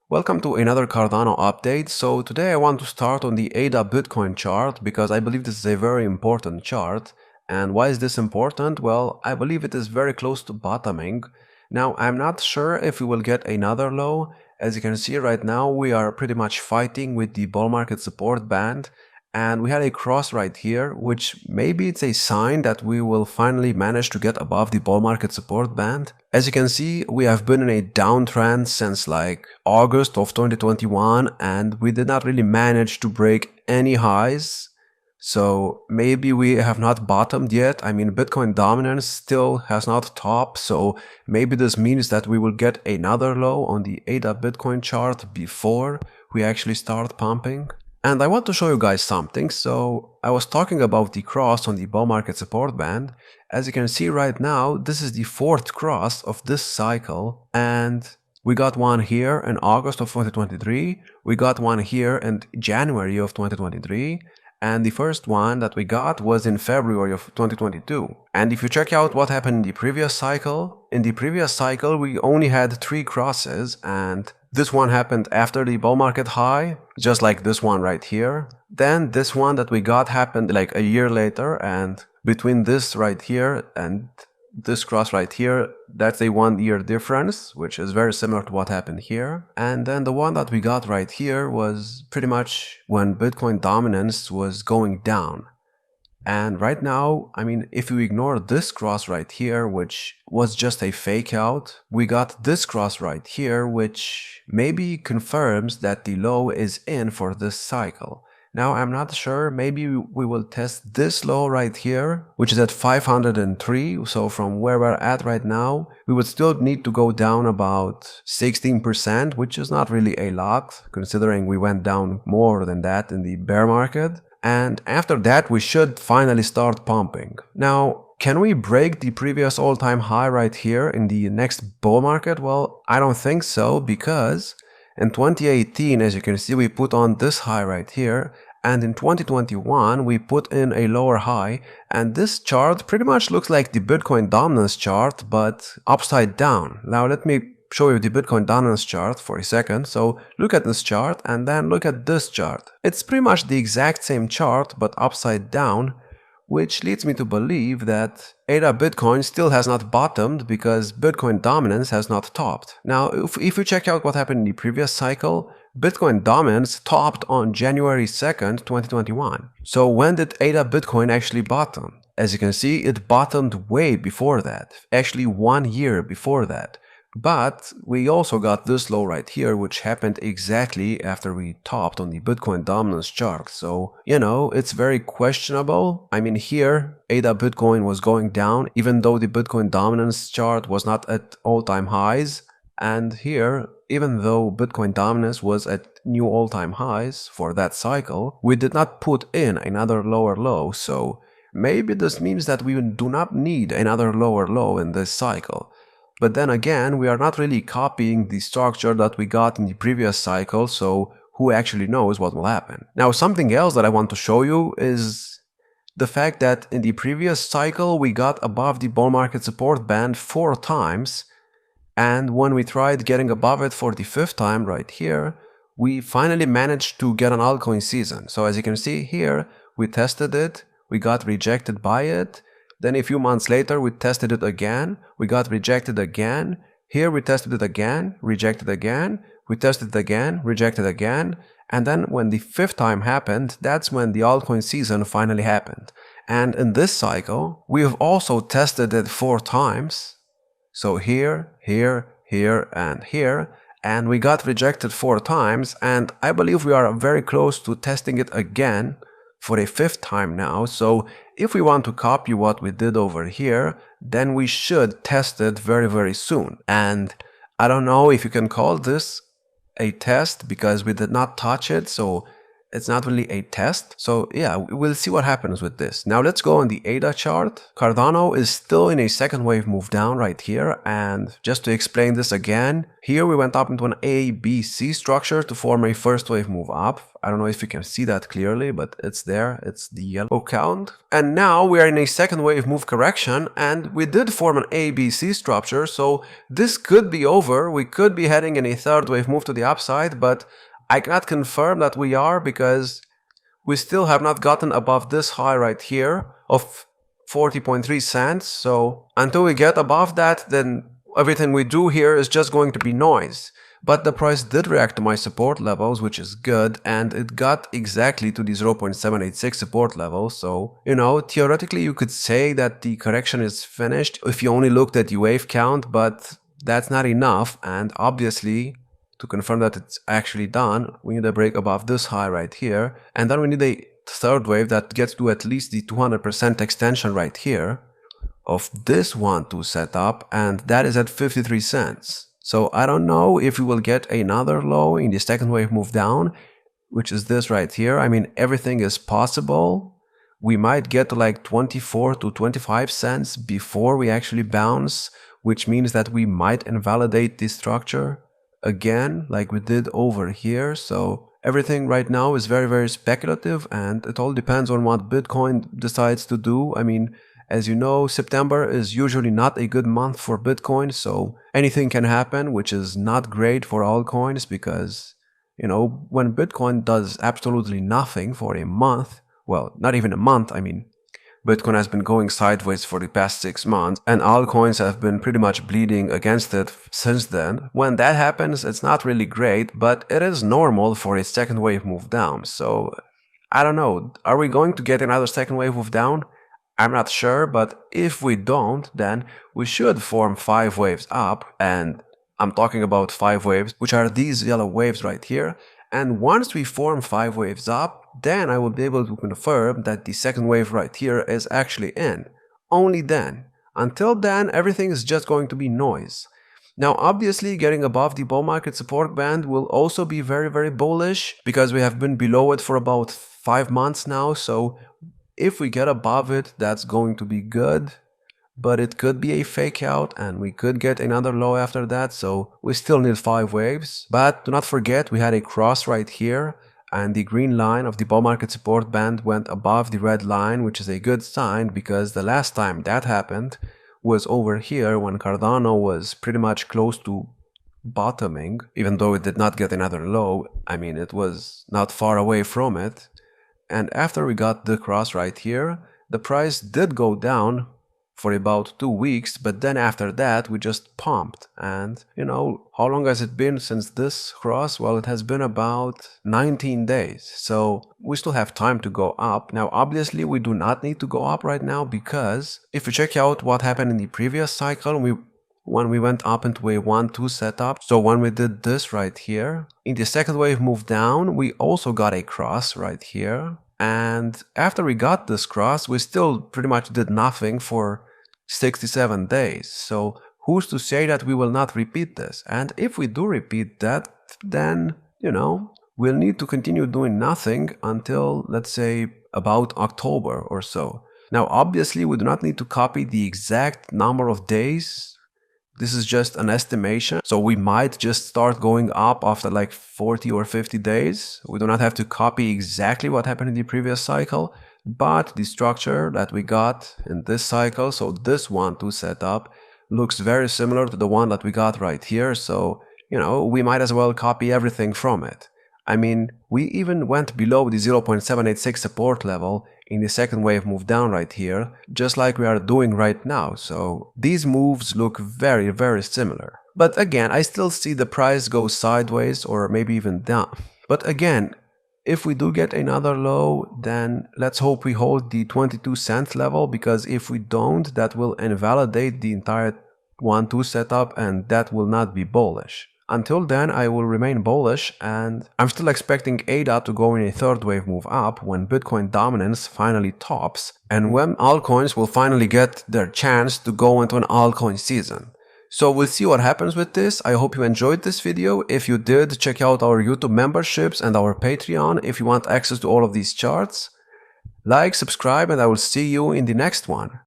Welcome to another Cardano update. So today I want to start on the ADA Bitcoin chart because I believe this is a very important chart. And why is this important? Well, I believe it is very close to bottoming. Now, I'm not sure if we will get another low. As you can see right now, we are pretty much fighting with the bull market support band. And we had a cross right here, which maybe it's a sign that we will finally manage to get above the bull market support band. As you can see, we have been in a downtrend since like August of 2021, and we did not really manage to break any highs. So maybe we have not bottomed yet. I mean, Bitcoin dominance still has not topped, so maybe this means that we will get another low on the ADA Bitcoin chart before we actually start pumping. And I want to show you guys something. So I was talking about the cross on the bull market support band. As you can see right now, this is the fourth cross of this cycle, and we got one here in August of 2023, we got one here in January of 2023, and the first one that we got was in February of 2022. And if you check out what happened in the previous cycle, we only had 3 crosses, and this one happened after the bull market high, just like this one right here. Then this one that we got happened like a year later, and between this right here and this cross right here, that's a 1-year difference, which is very similar to what happened here. And then the one that we got right here was pretty much when Bitcoin dominance was going down. And right now, I mean, if you ignore this cross right here, which was just a fake out, we got this cross right here, which maybe confirms that the low is in for this cycle. Now, I'm not sure, maybe we will test this low right here, which is at 503. So from where we're at right now, we would still need to go down about 16%, which is not really a lot, considering we went down more than that in the bear market. And after that, we should finally start pumping. Now, can we break the previous all-time high right here in the next bull market? Well, I don't think so, because in 2018, as you can see, we put on this high right here, and in 2021, we put in a lower high, and this chart pretty much looks like the Bitcoin dominance chart, but upside down. Now, let me show you the Bitcoin dominance chart for a second. So look at this chart and then look at this chart. It's pretty much the exact same chart, but upside down, which leads me to believe that ADA Bitcoin still has not bottomed because Bitcoin dominance has not topped. Now, if you check out what happened in the previous cycle, Bitcoin dominance topped on January 2nd, 2021. So when did ADA Bitcoin actually bottom? As you can see, it bottomed way before that, actually 1 year before that. But we also got this low right here, which happened exactly after we topped on the Bitcoin dominance chart. So, you know, it's very questionable. I mean, here, ADA Bitcoin was going down, even though the Bitcoin dominance chart was not at all-time highs. And here, even though Bitcoin dominance was at new all-time highs for that cycle, we did not put in another lower low. So maybe this means that we do not need another lower low in this cycle. But then again, we are not really copying the structure that we got in the previous cycle, so who actually knows what will happen? Now, something else that I want to show you is the fact that in the previous cycle, we got above the bull market support band 4 times, and when we tried getting above it for the 5th time right here, we finally managed to get an altcoin season. So as you can see here, we tested it, we got rejected by it. Then a few months later, we tested it again, we got rejected again. Here we tested it again, rejected again, we tested it again, rejected again. And then when the 5th time happened, that's when the altcoin season finally happened. And in this cycle, we have also tested it 4 times. So here, here, here, and here. And we got rejected 4 times. And I believe we are very close to testing it again for a 5th time now. So if we want to copy what we did over here, then we should test it very, very soon. And I don't know if you can call this a test because we did not touch it. So it's not really a test. So yeah, we'll see what happens with this. Now let's go on the ADA chart. Cardano is still in a second wave move down right here. And just to explain this again, here we went up into an A, B, C structure to form a first wave move up. I don't know if you can see that clearly, but it's there. It's the yellow count. And now we are in a second wave move correction, and we did form an ABC structure. So this could be over. We could be heading in a third wave move to the upside, but I cannot confirm that we are because we still have not gotten above this high right here of 40.3 cents. So until we get above that, then everything we do here is just going to be noise. But the price did react to my support levels, which is good, and it got exactly to the 0.786 support level. So, theoretically you could say that the correction is finished if you only looked at the wave count, but that's not enough. And obviously, to confirm that it's actually done, we need a break above this high right here, and then we need a third wave that gets to at least the 200% extension right here of this 1-2 setup, and that is at 53 cents. So I don't know if we will get another low in the second wave move down, which is this right here. I mean, everything is possible. We might get to like 24 to 25 cents before we actually bounce, which means that we might invalidate this structure again, like we did over here. So everything right now is very, very speculative, and it all depends on what Bitcoin decides to do. I mean, as you know, September is usually not a good month for Bitcoin, so anything can happen, which is not great for altcoins because, when Bitcoin does absolutely nothing for a month, well, not even a month, I mean, Bitcoin has been going sideways for the past 6 months, and altcoins have been pretty much bleeding against it since then. When that happens, it's not really great, but it is normal for a second wave move down. So, I don't know, are we going to get another second wave move down? I'm not sure, but if we don't, then we should form 5 waves up, and I'm talking about 5 waves, which are these yellow waves right here. And once we form 5 waves up, then I will be able to confirm that the second wave right here is actually in. Only then. Until then, everything is just going to be noise. Now, obviously, getting above the bull market support band will also be very, very bullish because we have been below it for about 5 months now. So if we get above it, that's going to be good. But it could be a fake out and we could get another low after that, so we still need 5 waves. But do not forget, we had a cross right here, and the green line of the bull market support band went above the red line, which is a good sign because the last time that happened was over here when Cardano was pretty much close to bottoming. Even though it did not get another low, I mean, it was not far away from it. And after we got the cross right here, the price did go down for about 2 weeks, but then after that we just pumped. And how long has it been since this cross? Well, it has been about 19 days, so we still have time to go up. Now obviously we do not need to go up right now, because if you check out what happened in the previous cycle, when we went up into a 1-2 setup, so when we did this right here, in the second wave move down, we also got a cross right here. And after we got this cross, we still pretty much did nothing for 67 days. So who's to say that we will not repeat this? And if we do repeat that, then, we'll need to continue doing nothing until, let's say, about October or so. Now, obviously, we do not need to copy the exact number of days. This is just an estimation, so we might just start going up after like 40 or 50 days. We do not have to copy exactly what happened in the previous cycle, but the structure that we got in this cycle, so this 1-2 setup, looks very similar to the one that we got right here, so, we might as well copy everything from it. I mean, we even went below the 0.786 support level in the second wave move down right here, just like we are doing right now, so these moves look very, very similar. But again, I still see the price go sideways or maybe even down. But again, if we do get another low, then let's hope we hold the 22 cent level, because if we don't, that will invalidate the entire 1-2 setup and that will not be bullish. Until then, I will remain bullish, and I'm still expecting ADA to go in a third wave move up when Bitcoin dominance finally tops, and when altcoins will finally get their chance to go into an altcoin season. So we'll see what happens with this. I hope you enjoyed this video. If you did, check out our YouTube memberships and our Patreon if you want access to all of these charts. Like, subscribe, and I will see you in the next one.